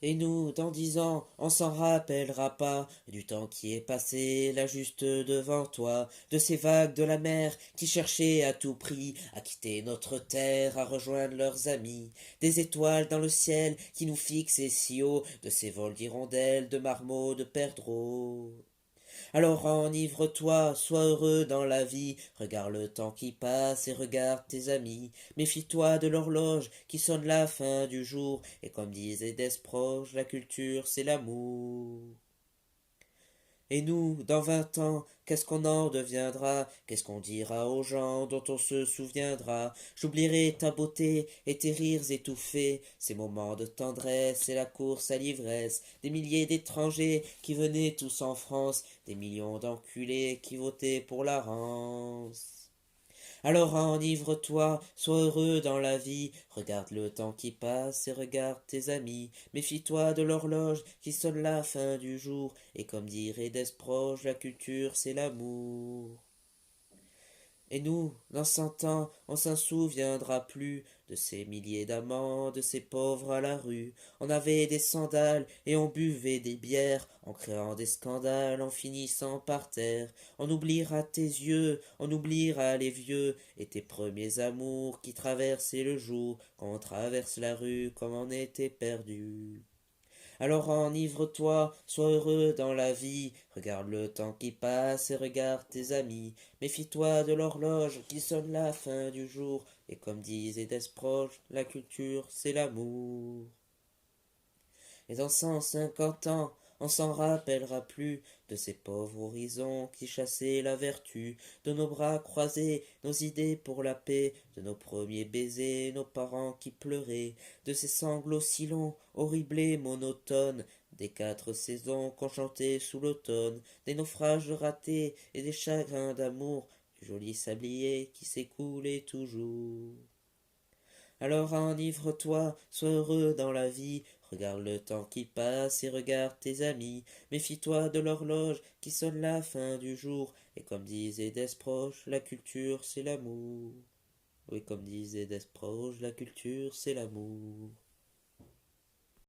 Et nous, dans 10 ans, on s'en rappellera pas du temps qui est passé là juste devant toi, de ces vagues de la mer qui cherchaient à tout prix à quitter notre terre, à rejoindre leurs amis, des étoiles dans le ciel qui nous fixaient si haut, de ces vols d'hirondelles, de marmots, de perdreaux. Alors enivre-toi, sois heureux dans la vie, regarde le temps qui passe et regarde tes amis. Méfie-toi de l'horloge qui sonne la fin du jour, et comme disait Desproges, la culture c'est l'amour. Et nous, dans 20 ans, qu'est-ce qu'on en deviendra? Qu'est-ce qu'on dira aux gens dont on se souviendra? J'oublierai ta beauté et tes rires étouffés, ces moments de tendresse et la course à l'ivresse, des milliers d'étrangers qui venaient tous en France, des millions d'enculés qui votaient pour la rance. Alors enivre-toi, sois heureux dans la vie, regarde le temps qui passe et regarde tes amis, méfie-toi de l'horloge qui sonne la fin du jour, et comme dirait Desproges, la culture c'est l'amour. Et nous, dans 100 ans, on s'en souviendra plus de ces milliers d'amants, de ces pauvres à la rue. On avait des sandales et on buvait des bières, en créant des scandales, en finissant par terre. On oubliera tes yeux, on oubliera les vieux, et tes premiers amours qui traversaient le jour, quand on traverse la rue comme on était perdu. Alors enivre-toi, sois heureux dans la vie, regarde le temps qui passe et regarde tes amis, méfie-toi de l'horloge qui sonne la fin du jour, et comme disait Desproges, la culture c'est l'amour. Et dans 150 ans, on s'en rappellera plus de ces pauvres horizons qui chassaient la vertu, de nos bras croisés, nos idées pour la paix, de nos premiers baisers, nos parents qui pleuraient, de ces sanglots si longs, horribles et monotones, des 4 saisons qu'on chantait sous l'automne, des naufrages ratés et des chagrins d'amour, du joli sablier qui s'écoulait toujours. Alors enivre-toi, sois heureux dans la vie, regarde le temps qui passe et regarde tes amis, méfie-toi de l'horloge qui sonne la fin du jour, et comme disait Desproges, la culture c'est l'amour. Oui, comme disait Desproges, la culture c'est l'amour.